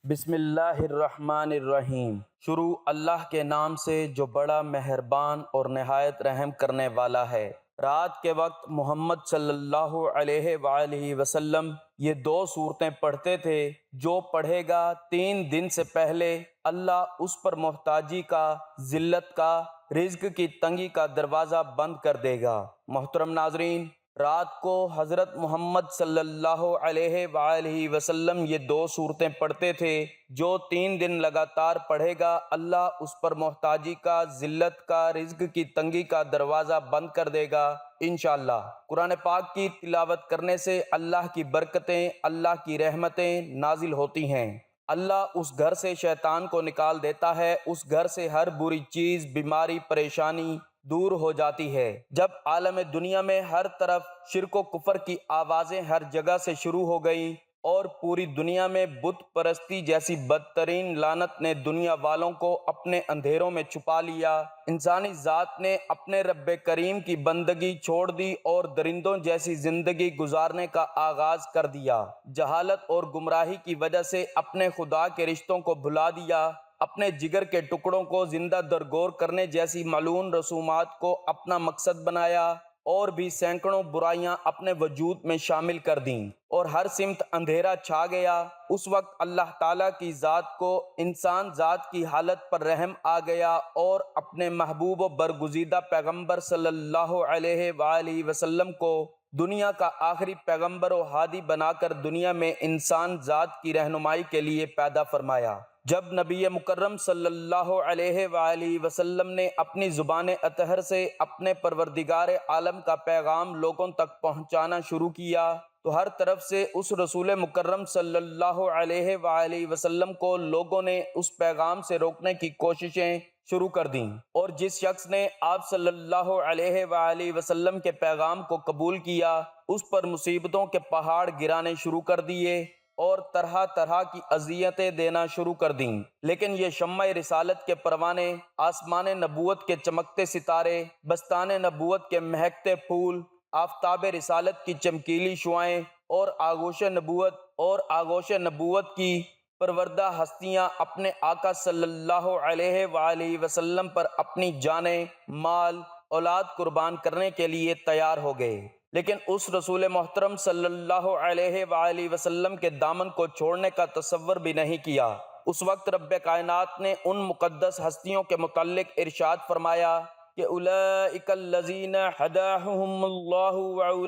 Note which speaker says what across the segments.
Speaker 1: بسم اللہ الرحمن الرحیم۔ شروع اللہ کے نام سے جو بڑا مہربان اور نہایت رحم کرنے والا ہے۔ رات کے وقت محمد صلی اللہ علیہ وآلہ وسلم یہ دو صورتیں پڑھتے تھے۔ جو پڑھے گا 3 دن سے پہلے اللہ اس پر محتاجی کا، ذلت کا، رزق کی تنگی کا دروازہ بند کر دے گا۔ محترم ناظرین، رات کو حضرت محمد صلی اللہ علیہ وآلہ وسلم یہ 2 صورتیں پڑھتے تھے۔ جو 3 دن لگاتار پڑھے گا اللہ اس پر محتاجی کا، ذلت کا، رزق کی تنگی کا دروازہ بند کر دے گا انشاءاللہ۔ قرآن پاک کی تلاوت کرنے سے اللہ کی برکتیں، اللہ کی رحمتیں نازل ہوتی ہیں۔ اللہ اس گھر سے شیطان کو نکال دیتا ہے، اس گھر سے ہر بری چیز، بیماری، پریشانی دور ہو جاتی ہے۔ جب عالم دنیا میں ہر طرف شرک و کفر کی آوازیں ہر جگہ سے شروع ہو گئیں اور پوری دنیا میں بت پرستی جیسی بدترین لعنت نے دنیا والوں کو اپنے اندھیروں میں چھپا لیا، انسانی ذات نے اپنے رب کریم کی بندگی چھوڑ دی اور درندوں جیسی زندگی گزارنے کا آغاز کر دیا، جہالت اور گمراہی کی وجہ سے اپنے خدا کے رشتوں کو بھلا دیا، اپنے جگر کے ٹکڑوں کو زندہ درگور کرنے جیسی ملعون رسومات کو اپنا مقصد بنایا، اور بھی سینکڑوں برائیاں اپنے وجود میں شامل کر دیں اور ہر سمت اندھیرا چھا گیا۔ اس وقت اللہ تعالیٰ کی ذات کو انسان ذات کی حالت پر رحم آ گیا اور اپنے محبوب و برگزیدہ پیغمبر صلی اللہ علیہ وآلہ وسلم کو دنیا کا آخری پیغمبر و ہادی بنا کر دنیا میں انسان ذات کی رہنمائی کے لیے پیدا فرمایا۔ جب نبی مکرم صلی اللہ علیہ وآلہ وسلم نے اپنی زبان اطہر سے اپنے پروردگار عالم کا پیغام لوگوں تک پہنچانا شروع کیا تو ہر طرف سے اس رسول مکرم صلی اللہ علیہ وآلہ وسلم کو لوگوں نے اس پیغام سے روکنے کی کوششیں شروع کر دیں، اور جس شخص نے آپ صلی اللہ علیہ وآلہ وسلم کے پیغام کو قبول کیا اس پر مصیبتوں کے پہاڑ گرانے شروع کر دیے اور طرح طرح کی اذیتیں دینا شروع کر دیں۔ لیکن یہ شمع رسالت کے پروانے، آسمان نبوت کے چمکتے ستارے، بستان نبوت کے مہکتے پھول، آفتاب رسالت کی چمکیلی شعاعیں اور آغوش نبوت کی پروردہ ہستیاں اپنے آقا صلی اللہ علیہ وآلہ وسلم پر اپنی جانیں، مال، اولاد قربان کرنے کے لیے تیار ہو گئے، لیکن اس رسول محترم صلی اللہ علیہ وآلہ وسلم کے دامن کو چھوڑنے کا تصور بھی نہیں کیا۔ اس وقت رب کائنات نے ان مقدس ہستیوں کے متعلق ارشاد فرمایا کہ اولئک الذین ھداھم اللہ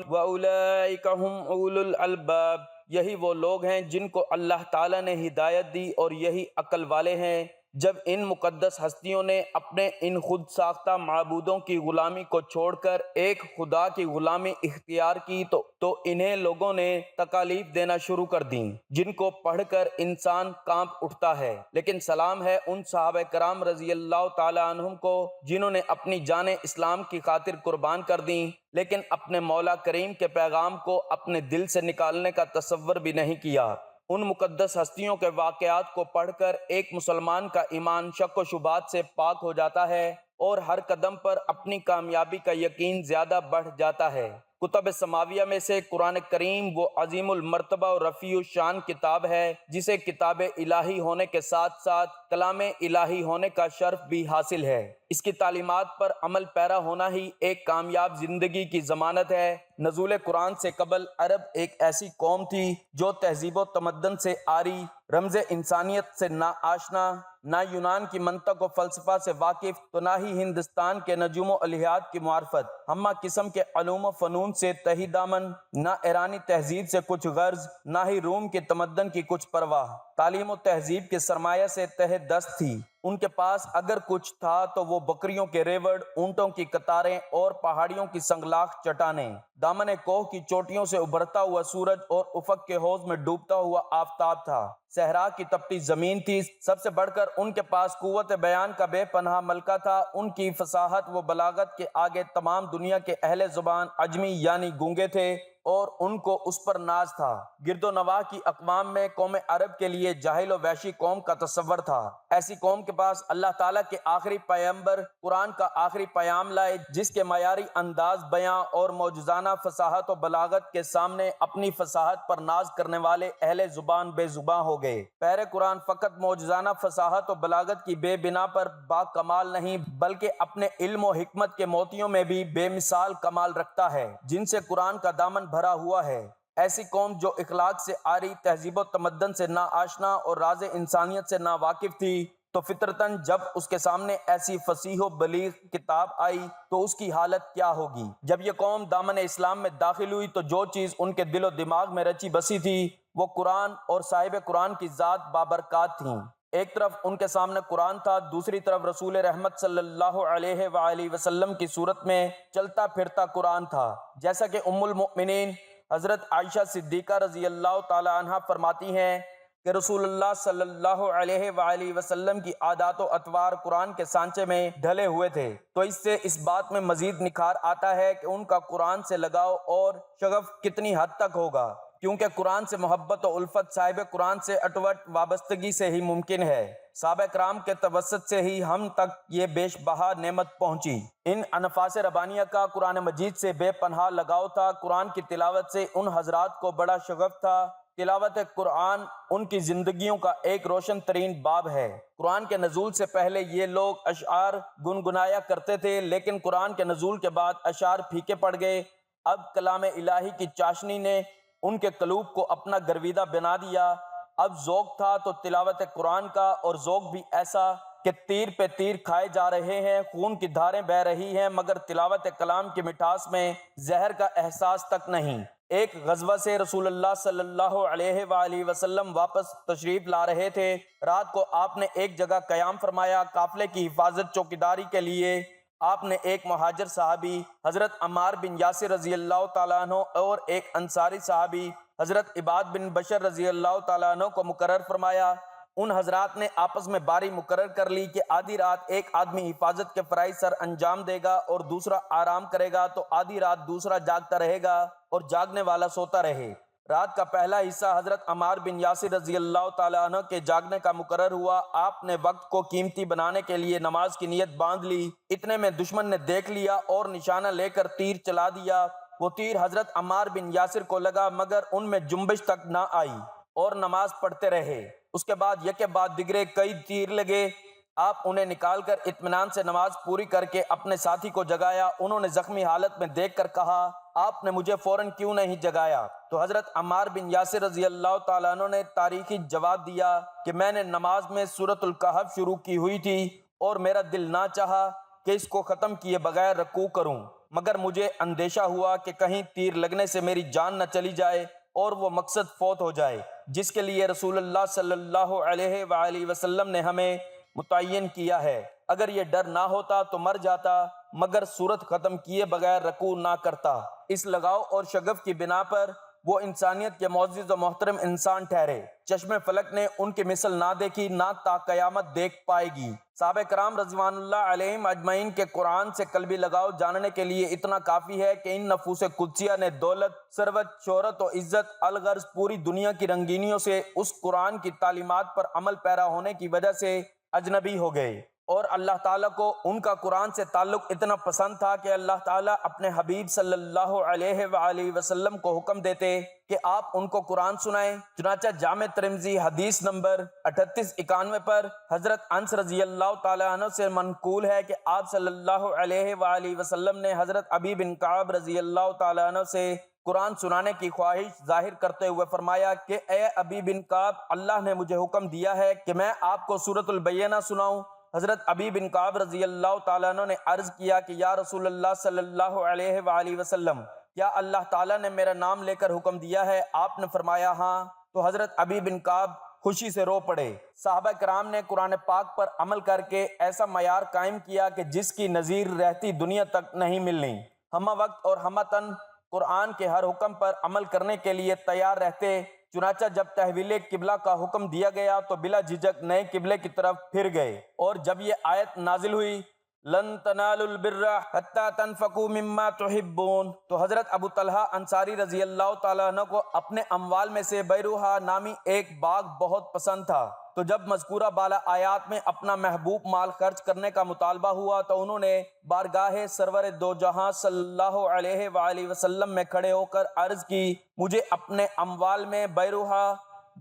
Speaker 1: واولئک ھم اولو الالباب، یہی وہ لوگ ہیں جن کو اللہ تعالیٰ نے ہدایت دی اور یہی عقل والے ہیں۔ جب ان مقدس ہستیوں نے اپنے ان خود ساختہ معبودوں کی غلامی کو چھوڑ کر ایک خدا کی غلامی اختیار کی تو انہیں لوگوں نے تکالیف دینا شروع کر دیں جن کو پڑھ کر انسان کانپ اٹھتا ہے۔ لیکن سلام ہے ان صحابہ کرام رضی اللہ تعالی عنہم کو جنہوں نے اپنی جانیں اسلام کی خاطر قربان کر دیں، لیکن اپنے مولا کریم کے پیغام کو اپنے دل سے نکالنے کا تصور بھی نہیں کیا۔ ان مقدس ہستیوں کے واقعات کو پڑھ کر ایک مسلمان کا ایمان شک و شبہات سے پاک ہو جاتا ہے اور ہر قدم پر اپنی کامیابی کا یقین زیادہ بڑھ جاتا ہے۔ کتب سماویہ میں سے قرآن کریم وہ عظیم المرتبہ اور رفیع الشان کتاب ہے جسے کتاب الہی ہونے کے ساتھ ساتھ کلام الہی ہونے کا شرف بھی حاصل ہے۔ اس کی تعلیمات پر عمل پیرا ہونا ہی ایک کامیاب زندگی کی ضمانت ہے۔ نزول قرآن سے قبل عرب ایک ایسی قوم تھی جو تہذیب و تمدن سے عاری، رمز انسانیت سے نا آشنا، نہ یونان کی منطق و فلسفہ سے واقف تو نہ ہی ہندوستان کے نجوم و الہیات کی معرفت، ہمہ قسم کے علوم و فنون سے تہی دامن، نہ ایرانی تہذیب سے کچھ غرض، نہ ہی روم کے تمدن کی کچھ پرواہ، تعلیم و تہذیب کے سرمایہ سے تہ دست تھی۔ ان کے پاس اگر کچھ تھا تو وہ بکریوں کے ریوڑ، اونٹوں کی قطاریں اور پہاڑیوں کی سنگلاخ چٹانیں، دامن کوہ کی چوٹیوں سے ابھرتا ہوا سورج اور افق کے حوض میں ڈوبتا ہوا آفتاب تھا، صحرا کی تپتی زمین تھی۔ سب سے بڑھ کر ان کے پاس قوت بیان کا بے پناہ ملکہ تھا۔ ان کی فصاحت و بلاغت کے آگے تمام دنیا کے اہل زبان عجمی یعنی گونگے تھے اور ان کو اس پر ناز تھا۔ گرد و نواح کی اقوام میں قوم عرب کے لیے جاہل و وحشی قوم کا تصور تھا۔ ایسی قوم کے پاس اللہ تعالیٰ کے آخری پیغمبر قرآن کا آخری پیام لائے جس کے معیاری انداز بیاں اور معجزانہ فصاحت و بلاغت کے سامنے اپنی فصاحت پر ناز کرنے والے اہل زبان بے زباں ہو گئے۔ پیر قرآن فقط معجزانہ فصاحت و بلاغت کی بے بنا پر با کمال نہیں بلکہ اپنے علم و حکمت کے موتیوں میں بھی بے مثال کمال رکھتا ہے، جن سے قرآن کا دامن بھرا ہوا ہے۔ ایسی قوم جو اخلاق سے عاری، تہذیب و تمدن سے نا آشنا اور راز انسانیت سے نا واقف تھی، تو فطرتاً جب اس کے سامنے ایسی فصیح و بلیغ کتاب آئی تو اس کی حالت کیا ہوگی؟ جب یہ قوم دامن اسلام میں داخل ہوئی تو جو چیز ان کے دل و دماغ میں رچی بسی تھی وہ قرآن اور صاحب قرآن کی ذات بابرکات تھیں۔ ایک طرف ان کے سامنے قرآن تھا، دوسری طرف رسول رحمت صلی اللہ علیہ وآلہ وسلم کی صورت میں چلتا پھرتا قرآن تھا۔ جیسا کہ ام المؤمنین حضرت عائشہ صدیقہ رضی اللہ تعالی عنہ فرماتی ہیں کہ رسول اللہ صلی اللہ علیہ وآلہ وسلم کی عادات و اطوار قرآن کے سانچے میں ڈھلے ہوئے تھے، تو اس سے اس بات میں مزید نکھار آتا ہے کہ ان کا قرآن سے لگاؤ اور شغف کتنی حد تک ہوگا، کیونکہ قرآن سے محبت و الفت صاحب قرآن سے اٹوٹ وابستگی سے ہی ممکن ہے۔ صحابہ کرام کے توسط سے ہی ہم تک یہ بیش بہا نعمت پہنچی۔ ان انفاس ربانیہ کا قرآن مجید سے بے پناہ لگاؤ تھا۔ قرآن کی تلاوت سے ان حضرات کو بڑا شغف تھا۔ تلاوت قرآن ان کی زندگیوں کا ایک روشن ترین باب ہے۔ قرآن کے نزول سے پہلے یہ لوگ اشعار گنگنایا کرتے تھے، لیکن قرآن کے نزول کے بعد اشعار پھیکے پڑ گئے۔ اب کلام الہی کی چاشنی نے ان کے قلوب کو اپنا گرویدہ بنا دیا۔ اب ذوق تھا تو تلاوت قرآن کا، اور ذوق بھی ایسا کہ تیر پہ تیر کھائے جا رہے ہیں، خون کی دھاریں بہہ رہی ہیں، مگر تلاوت کلام کی مٹھاس میں زہر کا احساس تک نہیں۔ ایک غزوہ سے رسول اللہ صلی اللہ علیہ وآلہ وسلم واپس تشریف لا رہے تھے۔ رات کو آپ نے ایک جگہ قیام فرمایا۔ قافلے کی حفاظت چوکیداری کے لیے آپ نے ایک مہاجر صحابی حضرت عمار بن یاسر رضی اللہ تعالیٰ عنہ اور ایک انصاری صحابی حضرت عباد بن بشر رضی اللہ تعالیٰ عنہ کو مقرر فرمایا۔ ان حضرات نے آپس میں باری مقرر کر لی کہ آدھی رات ایک آدمی حفاظت کے فرائض سر انجام دے گا اور دوسرا آرام کرے گا، تو آدھی رات دوسرا جاگتا رہے گا اور جاگنے والا سوتا رہے۔ رات کا پہلا حصہ حضرت عمار بن یاسر رضی اللہ تعالیٰ عنہ کے جاگنے کا مقرر ہوا۔ آپ نے وقت کو قیمتی بنانے کے لیے نماز کی نیت باندھ لی۔ اتنے میں دشمن نے دیکھ لیا اور نشانہ لے کر تیر چلا دیا۔ وہ تیر حضرت عمار بن یاسر کو لگا، مگر ان میں جنبش تک نہ آئی اور نماز پڑھتے رہے۔ اس کے بعد یکے بعد دیگرے کئی تیر لگے۔ آپ انہیں نکال کر اطمینان سے نماز پوری کر کے اپنے ساتھی کو جگایا۔ انہوں نے زخمی حالت میں دیکھ کر کہا، آپ نے مجھے فوراً کیوں نہیں جگایا؟ تو حضرت عمار بن یاسر رضی اللہ تعالیٰ عنہ نے تاریخی جواب دیا کہ میں نے نماز میں سورۃ الکہف شروع کی ہوئی تھی اور میرا دل نہ چاہا کہ اس کو ختم کیے بغیر رکوع کروں، مگر مجھے اندیشہ ہوا کہ کہیں تیر لگنے سے میری جان نہ چلی جائے اور وہ مقصد فوت ہو جائے جس کے لیے رسول اللہ صلی اللہ علیہ وآلہ وسلم نے ہمیں متعین کیا ہے۔ اگر یہ ڈر نہ ہوتا تو مر جاتا، مگر سورت ختم کیے بغیر رکوع نہ کرتا۔ اس لگاؤ اور شغف کی بنا پر وہ انسانیت کے معزز و محترم انسان ٹھہرے۔ چشم فلک نے ان کی مثل نہ دیکھی، نہ تا قیامت دیکھ پائے گی۔ صحابہ کرام رضوان اللہ علیہم اجمعین کے قرآن سے قلبی لگاؤ جاننے کے لیے اتنا کافی ہے کہ ان نفوس قدسیہ نے دولت، ثروت، شہرت و عزت، الغرض پوری دنیا کی رنگینیوں سے اس قرآن کی تعلیمات پر عمل پیرا ہونے کی وجہ سے اجنبی ہو گئے، اور اللہ تعالیٰ کو ان کا قرآن سے تعلق اتنا پسند تھا کہ اللہ تعالیٰ اپنے حبیب صلی اللہ علیہ وآلہ وسلم کو حکم دیتے کہ آپ ان کو قرآن سنائیں۔ چنانچہ جامع ترمذی حدیث نمبر 3891 پر حضرت انس رضی اللہ تعالیٰ عنہ سے منقول ہے کہ آپ صلی اللہ علیہ وآلہ وسلم نے حضرت ابی بن کعب رضی اللہ تعالیٰ عنہ سے قرآن سنانے کی خواہش ظاہر کرتے ہوئے فرمایا کہ اے ابی بن کعب، اللہ نے مجھے حکم دیا ہے کہ میں آپ کو سورۃ البینہ سناؤں۔ حضرت ابی بن کعب رضی اللہ تعالیٰ عنہ نے عرض کیا کہ یا رسول اللہ صلی اللہ علیہ وآلہ وسلم، کیا اللہ تعالیٰ نے میرا نام لے کر حکم دیا ہے؟ آپ نے فرمایا ہاں۔ تو حضرت ابی بن کعب خوشی سے رو پڑے۔ صحابہ کرام نے قرآن پاک پر عمل کر کے ایسا معیار قائم کیا کہ جس کی نظیر رہتی دنیا تک نہیں ملنی۔ ہمہ وقت اور ہمہ تن قرآن کے ہر حکم پر عمل کرنے کے لیے تیار رہتے۔ چنانچہ جب تحویل قبلہ کا حکم دیا گیا تو بلا جھجک نئے قبلے کی طرف پھر گئے، اور جب یہ آیت نازل ہوئی لن تنالوا البر حتى تنفقوا مما تحبون، تو حضرت ابو طلحہ انصاری رضی اللہ تعالیٰ عنہ کو اپنے اموال میں سے بیروحہ نامی ایک باغ بہت پسند تھا۔ تو جب مذکورہ بالا آیات میں اپنا محبوب مال خرچ کرنے کا مطالبہ ہوا تو انہوں نے بارگاہ سرور دو جہاں صلی اللہ علیہ وآلہ وسلم میں کھڑے ہو کر عرض کی، مجھے اپنے اموال میں بیروحہ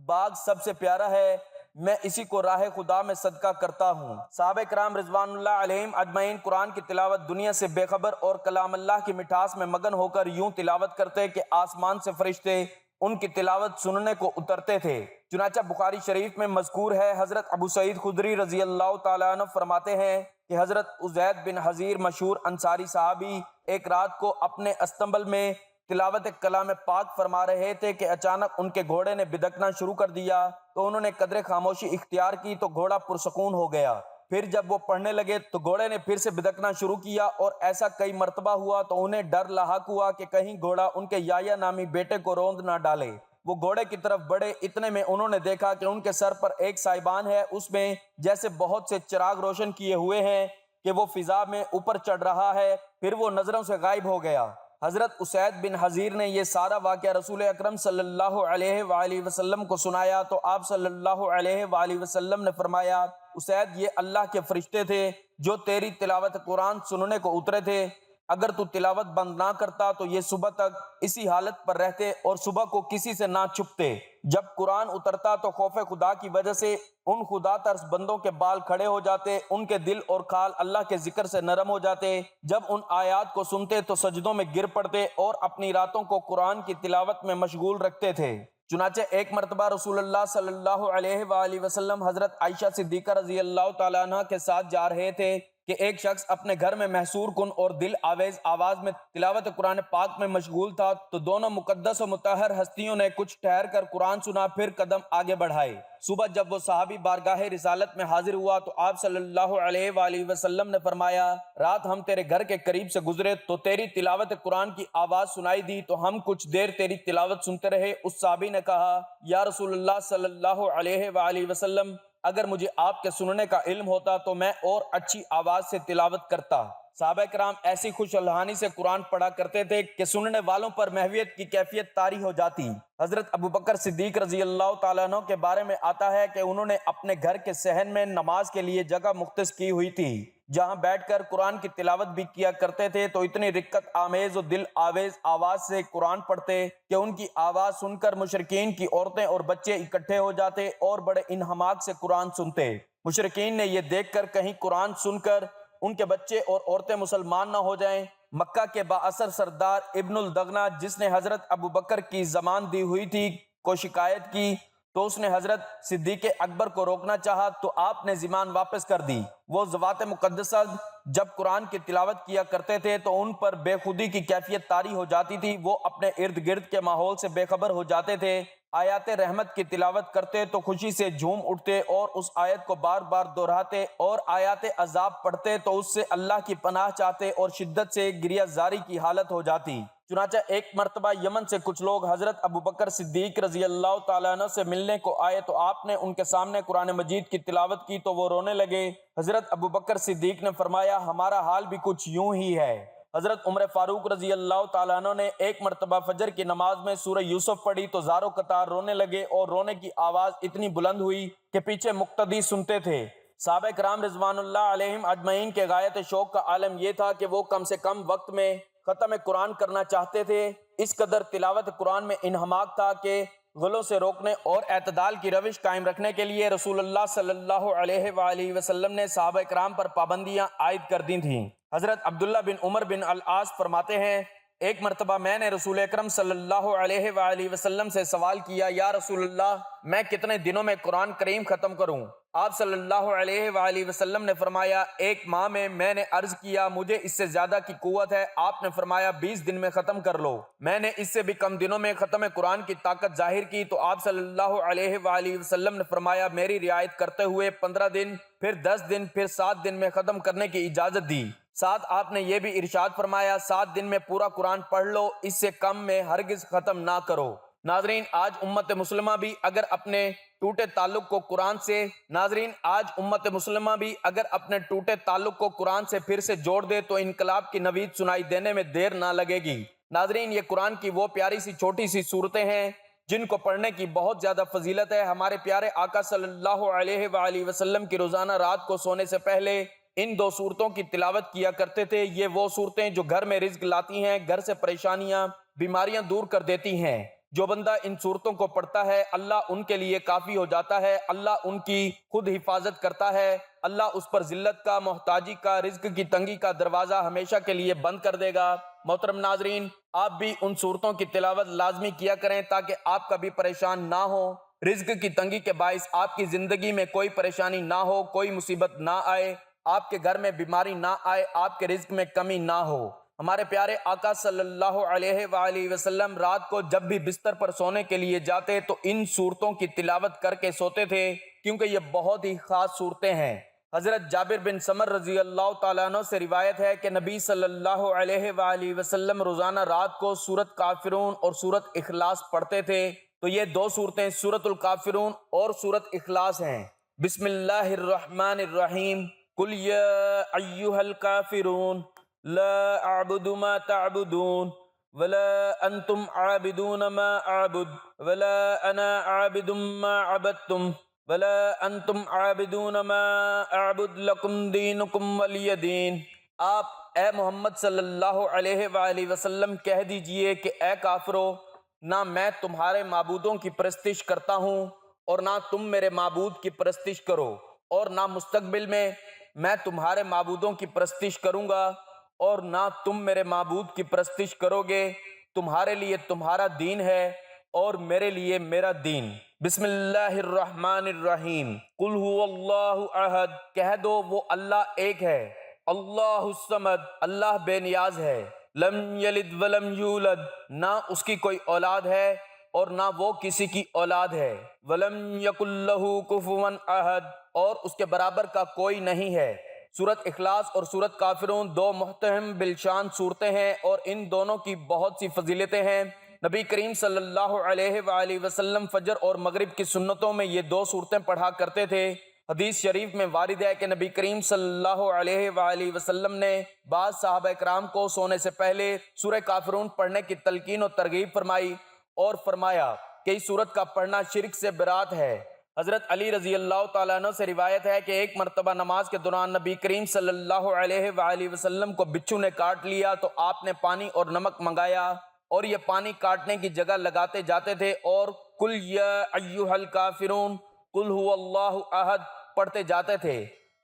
Speaker 1: باغ سب سے پیارا ہے، میں اسی کو راہ خدا میں صدقہ کرتا ہوں۔ صحابہ کرام رضوان اللہ علیہم اجمعین قرآن کی تلاوت دنیا سے بے خبر اور کلام اللہ کی مٹھاس میں مگن ہو کر یوں تلاوت کرتے کہ آسمان سے فرشتے ان کی تلاوت سننے کو اترتے تھے۔ چنانچہ بخاری شریف میں مذکور ہے، حضرت ابو سعید خدری رضی اللہ تعالیٰ عنہ فرماتے ہیں کہ حضرت عزید بن حضیر مشہور انصاری صحابی ایک رات کو اپنے استنبل میں تلاوت کلام پاک فرما رہے تھے کہ اچانک ان کے گھوڑے نے بدکنا شروع کر دیا، تو انہوں نے قدر خاموشی اختیار کی تو گھوڑا پرسکون ہو گیا۔ پھر جب وہ پڑھنے لگے تو گھوڑے نے پھر سے بدکنا شروع کیا، اور ایسا کئی مرتبہ ہوا تو انہیں ڈر لاحق ہوا کہ کہیں گھوڑا ان کے یحییٰ نامی بیٹے کو روند نہ ڈالے۔ وہ گھوڑے کی طرف بڑھے، اتنے میں انہوں نے دیکھا کہ ان کے سر پر ایک سائبان ہے، اس میں جیسے بہت سے چراغ روشن کیے ہوئے ہیں کہ وہ فضا میں اوپر چڑھ رہا ہے، پھر وہ نظروں سے غائب ہو گیا۔ حضرت اسید بن حضیر نے یہ سارا واقعہ رسول اکرم صلی اللہ علیہ وآلہ وسلم کو سنایا تو آپ صلی اللہ علیہ وآلہ وسلم نے فرمایا، اسید یہ اللہ کے فرشتے تھے جو تیری تلاوت قرآن سننے کو اترے تھے، اگر تو تلاوت بند نہ کرتا تو یہ صبح تک اسی حالت پر رہتے اور صبح کو کسی سے نہ چھپتے۔ جب قرآن اترتا تو خوف خدا کی وجہ سے ان خدا ترس بندوں کے بال کھڑے ہو جاتے، ان کے دل اور کھال اللہ کے ذکر سے نرم ہو جاتے، جب ان آیات کو سنتے تو سجدوں میں گر پڑتے اور اپنی راتوں کو قرآن کی تلاوت میں مشغول رکھتے تھے۔ چنانچہ ایک مرتبہ رسول اللہ صلی اللہ علیہ وآلہ وسلم حضرت عائشہ صدیقہ رضی اللہ تعالیٰ عنہ کے ساتھ جا رہے تھے کہ ایک شخص اپنے گھر میں محصور کن اور دل آویز آواز میں تلاوت قرآن پاک میں مشغول تھا، تو دونوں مقدس و مطہر ہستیوں نے کچھ ٹھہر کر قرآن سنا، پھر قدم آگے بڑھائے۔ صبح جب وہ صحابی بارگاہ رسالت میں حاضر ہوا تو آپ صلی اللہ علیہ وآلہ وسلم نے فرمایا، رات ہم تیرے گھر کے قریب سے گزرے تو تیری تلاوت قرآن کی آواز سنائی دی تو ہم کچھ دیر تیری تلاوت سنتے رہے۔ اس صحابی نے کہا، یا رسول اللہ صلی اللہ علیہ وآلہ وسلم، اگر مجھے آپ کے سننے کا علم ہوتا تو میں اور اچھی آواز سے تلاوت کرتا۔ صحابہ کرام ایسی خوش الحانی سے قرآن پڑھا کرتے تھے کہ سننے والوں پر محویت کی کیفیت طاری ہو جاتی۔ حضرت ابوبکر صدیق رضی اللہ تعالیٰ عنہ کے بارے میں آتا ہے کہ انہوں نے اپنے گھر کے صحن میں نماز کے لیے جگہ مختص کی ہوئی تھی، جہاں بیٹھ کر قرآن کی تلاوت بھی کیا کرتے تھے، تو اتنی رقت آمیز و دل آویز آواز سے قرآن پڑھتے کہ ان کی آواز سن کر مشرکین کی عورتیں اور بچے اکٹھے ہو جاتے اور بڑے انہماک سے قرآن سنتے۔ مشرکین نے یہ دیکھ کر کہیں قرآن سن کر ان کے بچے اور عورتیں مسلمان نہ ہو جائیں، مکہ کے بااثر سردار ابن الدغنہ جس نے حضرت ابوبکر کی زمان دی ہوئی تھی کو شکایت کی، تو اس نے حضرت صدیق اکبر کو روکنا چاہا تو آپ نے زمان واپس کر دی۔ وہ ذوات مقدسہ جب قرآن کی تلاوت کیا کرتے تھے تو ان پر بے خودی کی کیفیت طاری ہو جاتی تھی، وہ اپنے ارد گرد کے ماحول سے بے خبر ہو جاتے تھے۔ آیات رحمت کی تلاوت کرتے تو خوشی سے جھوم اٹھتے اور اس آیت کو بار بار دہراتے، اور آیات عذاب پڑھتے تو اس سے اللہ کی پناہ چاہتے اور شدت سے گریہ زاری کی حالت ہو جاتی۔ چنانچہ ایک مرتبہ یمن سے کچھ لوگ حضرت ابوبکر صدیق رضی اللہ تعالیٰ عنہ سے ملنے کو آئے تو آپ نے ان کے سامنے قرآن مجید کی تلاوت کی تو وہ رونے لگے۔ حضرت ابوبکر صدیق نے فرمایا، ہمارا حال بھی کچھ یوں ہی ہے۔ حضرت عمر فاروق رضی اللہ تعالیٰ عنہ نے ایک مرتبہ فجر کی نماز میں سورہ یوسف پڑھی تو زاروں قطار رونے لگے، اور رونے کی آواز اتنی بلند ہوئی کہ پیچھے مقتدی سنتے تھے۔ صحابہ کرام رضوان اللہ علیہم اجمعین کے غایت شوق کا عالم یہ تھا کہ وہ کم سے کم وقت میں ختم قرآن کرنا چاہتے تھے۔ اس قدر تلاوت قرآن میں انہماک تھا کہ غلوں سے روکنے اور اعتدال کی روش قائم رکھنے کے لیے رسول اللہ صلی اللہ علیہ وآلہ وسلم نے صحابہ کرام پر پابندیاں عائد کر دی تھیں۔ حضرت عبداللہ بن عمر بن العاص فرماتے ہیں، ایک مرتبہ میں نے رسول اکرم صلی اللہ علیہ وآلہ وسلم سے سوال کیا، یا رسول اللہ، میں کتنے دنوں میں قرآن کریم ختم کروں؟ آپ صلی اللہ علیہ وآلہ وسلم نے فرمایا، ایک ماہ میں۔ میں نے عرض کیا، مجھے اس سے زیادہ کی قوت ہے۔ آپ نے فرمایا، 20 دن میں ختم کر لو۔ میں نے اس سے بھی کم دنوں میں ختم قرآن کی طاقت ظاہر کی تو آپ صلی اللہ علیہ وآلہ وسلم نے فرمایا، میری رعایت کرتے ہوئے 15 دن، پھر 10 دن، پھر 7 دن میں ختم کرنے کی اجازت دی۔ ساتھ آپ نے یہ بھی ارشاد فرمایا، 7 دن میں پورا قرآن پڑھ لو، اس سے کم میں ہرگز ختم نہ کرو۔ ناظرین، آج امت مسلمہ بھی اگر اپنے ٹوٹے تعلق کو قرآن سے پھر سے جوڑ دے تو انقلاب کی نوید سنائی دینے میں دیر نہ لگے گی۔ ناظرین، یہ قرآن کی وہ پیاری سی چھوٹی سی صورتیں ہیں جن کو پڑھنے کی بہت زیادہ فضیلت ہے۔ ہمارے پیارے آقا صلی اللہ علیہ وآلہ وسلم کی روزانہ رات کو سونے سے پہلے ان 2 صورتوں کی تلاوت کیا کرتے تھے۔ یہ وہ صورتیں جو گھر میں رزق لاتی ہیں، گھر سے پریشانیاں، بیماریاں دور کر دیتی ہیں۔ جو بندہ ان صورتوں کو پڑھتا ہے اللہ ان کے لیے کافی ہو جاتا ہے، اللہ ان کی خود حفاظت کرتا ہے، اللہ اس پر ذلت کا، محتاجی کا، رزق کی تنگی کا دروازہ ہمیشہ کے لیے بند کر دے گا۔ محترم ناظرین، آپ بھی ان صورتوں کی تلاوت لازمی کیا کریں تاکہ آپ کبھی پریشان نہ ہو، رزق کی تنگی کے باعث آپ کی زندگی میں کوئی پریشانی نہ ہو، کوئی مصیبت نہ آئے، آپ کے گھر میں بیماری نہ آئے، آپ کے رزق میں کمی نہ ہو۔ ہمارے پیارے آقا صلی اللہ علیہ وآلہ وسلم رات کو جب بھی بستر پر سونے کے لیے جاتے تو ان صورتوں کی تلاوت کر کے سوتے تھے، کیونکہ یہ بہت ہی خاص صورتیں ہیں۔ حضرت جابر بن سمر رضی اللہ تعالیٰ عنہ سے روایت ہے کہ نبی صلی اللہ علیہ وآلہ وسلم روزانہ رات کو سورۃ کافرون اور سورۃ اخلاص پڑھتے تھے۔ تو یہ دو صورتیں سورۃ الکافرون اور سورۃ اخلاص ہیں۔ بسم اللہ الرحمن الرحیم، قل یا ایھا الکافرون لا اعبد ما تعبدون ولا انتم عابدون ما اعبد ولا انا عابد ما عبدتم ولا انتم عابدون ما اعبد لکم دینکم ولی دین۔ آپ اے محمد صلی اللہ علیہ وآلہ وسلم کہہ دیجئے کہ اے کافرو، نہ میں تمہارے معبودوں کی پرستش کرتا ہوں اور نہ تم میرے معبود کی پرستش کرو، اور نہ مستقبل میں تمہارے معبودوں کی پرستش کروں گا اور نہ تم میرے معبود کی پرستش کرو گے۔ تمہارے لیے تمہارا دین ہے اور میرے لیے میرا دین۔ بسم اللہ الرحمن الرحیم، قل هو اللہ احد، کہہ دو وہ اللہ ایک ہے، اللہ الصمد، اللہ بے نیاز ہے، لم یلد ولم یولد، نہ اس کی کوئی اولاد ہے اور نہ وہ کسی کی اولاد ہے، ولم یکن لہ کفوا احد، اور اس کے برابر کا کوئی نہیں ہے۔ سورۃ اخلاص اور سورۃ کافرون دو محترم بالشان صورتیں ہیں اور ان دونوں کی بہت سی فضیلتیں ہیں۔ نبی کریم صلی اللہ علیہ وآلہ وسلم فجر اور مغرب کی سنتوں میں یہ دو صورتیں پڑھا کرتے تھے۔ حدیث شریف میں وارد ہے کہ نبی کریم صلی اللہ علیہ وآلہ وسلم نے بعض صحابہ کرام کو سونے سے پہلے سورہ کافرون پڑھنے کی تلقین و ترغیب فرمائی اور فرمایا کہ اس سورت کا پڑھنا شرک سے برات ہے۔ حضرت علی رضی اللہ تعالیٰ عنہ سے روایت ہے کہ ایک مرتبہ نماز کے دوران نبی کریم صلی اللہ علیہ وآلہ وسلم کو بچھو نے کاٹ لیا تو آپ نے پانی اور نمک منگایا اور یہ پانی کاٹنے کی جگہ لگاتے جاتے تھے اور قل یا ایھا الکافرون قل هو اللہ احد پڑھتے جاتے تھے۔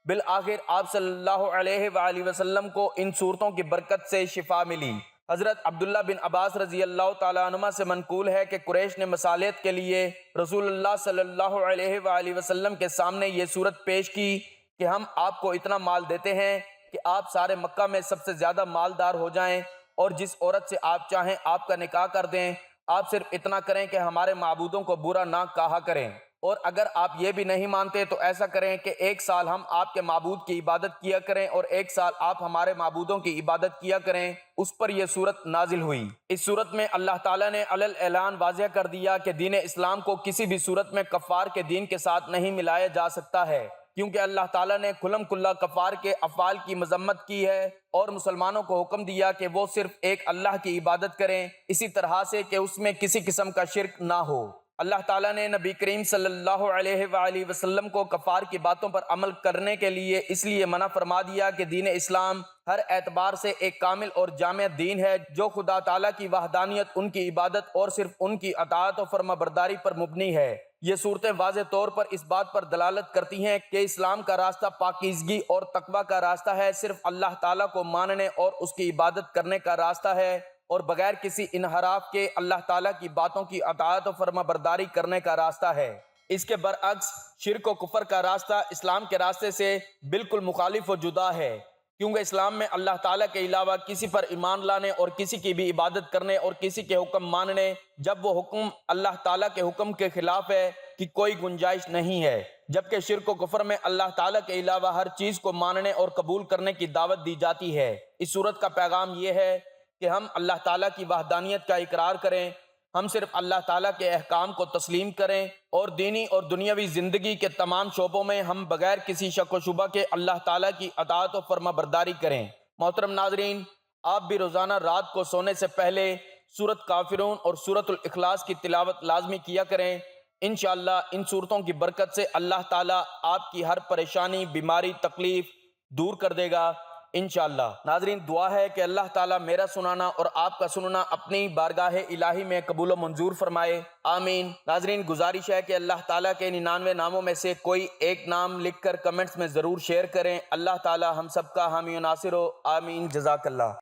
Speaker 1: بالآخر آپ صلی اللہ علیہ وآلہ وسلم کو ان صورتوں کی برکت سے شفا ملی۔ حضرت عبداللہ بن عباس رضی اللہ تعالیٰ عنہما سے منقول ہے کہ قریش نے مصالحت کے لیے رسول اللہ صلی اللہ علیہ وآلہ وسلم کے سامنے یہ صورت پیش کی کہ ہم آپ کو اتنا مال دیتے ہیں کہ آپ سارے مکہ میں سب سے زیادہ مالدار ہو جائیں اور جس عورت سے آپ چاہیں آپ کا نکاح کر دیں، آپ صرف اتنا کریں کہ ہمارے معبودوں کو برا نہ کہا کریں، اور اگر آپ یہ بھی نہیں مانتے تو ایسا کریں کہ 1 سال ہم آپ کے معبود کی عبادت کیا کریں اور 1 سال آپ ہمارے معبودوں کی عبادت کیا کریں۔ اس پر یہ صورت نازل ہوئی۔ اس صورت میں اللہ تعالیٰ نے علی اعلان واضح کر دیا کہ دین اسلام کو کسی بھی صورت میں کفار کے دین کے ساتھ نہیں ملایا جا سکتا ہے، کیونکہ اللہ تعالیٰ نے کھلم کھلا کفار کے افعال کی مذمت کی ہے اور مسلمانوں کو حکم دیا کہ وہ صرف ایک اللہ کی عبادت کریں، اسی طرح سے کہ اس میں کسی قسم کا شرک نہ ہو۔ اللہ تعالیٰ نے نبی کریم صلی اللہ علیہ وآلہ وسلم کو کفار کی باتوں پر عمل کرنے کے لیے اس لیے منع فرما دیا کہ دین اسلام ہر اعتبار سے ایک کامل اور جامع دین ہے جو خدا تعالیٰ کی وحدانیت، ان کی عبادت اور صرف ان کی اطاعت و فرما برداری پر مبنی ہے۔ یہ صورتیں واضح طور پر اس بات پر دلالت کرتی ہیں کہ اسلام کا راستہ پاکیزگی اور تقوی کا راستہ ہے، صرف اللہ تعالیٰ کو ماننے اور اس کی عبادت کرنے کا راستہ ہے اور بغیر کسی انحراف کے اللہ تعالیٰ کی باتوں کی اطاعت و فرما برداری کرنے کا راستہ ہے۔ اس کے برعکس شرک و کفر کا راستہ اسلام کے راستے سے بالکل مخالف و جدا ہے، کیونکہ اسلام میں اللہ تعالیٰ کے علاوہ کسی پر ایمان لانے اور کسی کی بھی عبادت کرنے اور کسی کے حکم ماننے، جب وہ حکم اللہ تعالیٰ کے حکم کے خلاف ہے، کی کوئی گنجائش نہیں ہے، جبکہ شرک و کفر میں اللہ تعالیٰ کے علاوہ ہر چیز کو ماننے اور قبول کرنے کی دعوت دی جاتی ہے۔ اس صورت کا پیغام یہ ہے کہ ہم اللہ تعالیٰ کی وحدانیت کا اقرار کریں، ہم صرف اللہ تعالیٰ کے احکام کو تسلیم کریں اور دینی اور دنیاوی زندگی کے تمام شعبوں میں ہم بغیر کسی شک و شبہ کے اللہ تعالیٰ کی اطاعت و فرما برداری کریں۔ محترم ناظرین، آپ بھی روزانہ رات کو سونے سے پہلے سورۃ کافرون اور سورۃ الاخلاص کی تلاوت لازمی کیا کریں۔ انشاءاللہ ان صورتوں کی برکت سے اللہ تعالیٰ آپ کی ہر پریشانی، بیماری، تکلیف دور کر دے گا۔ انشاءاللہ۔ ناظرین، دعا ہے کہ اللہ تعالیٰ میرا سنانا اور آپ کا سننا اپنی بارگاہ الہی میں قبول و منظور فرمائے، آمین۔ ناظرین، گزارش ہے کہ اللہ تعالیٰ کے 99 ناموں میں سے کوئی ایک نام لکھ کر کمنٹس میں ضرور شیئر کریں۔ اللہ تعالیٰ ہم سب کا حامی و ناصر ہو، آمین۔ جزاک اللہ۔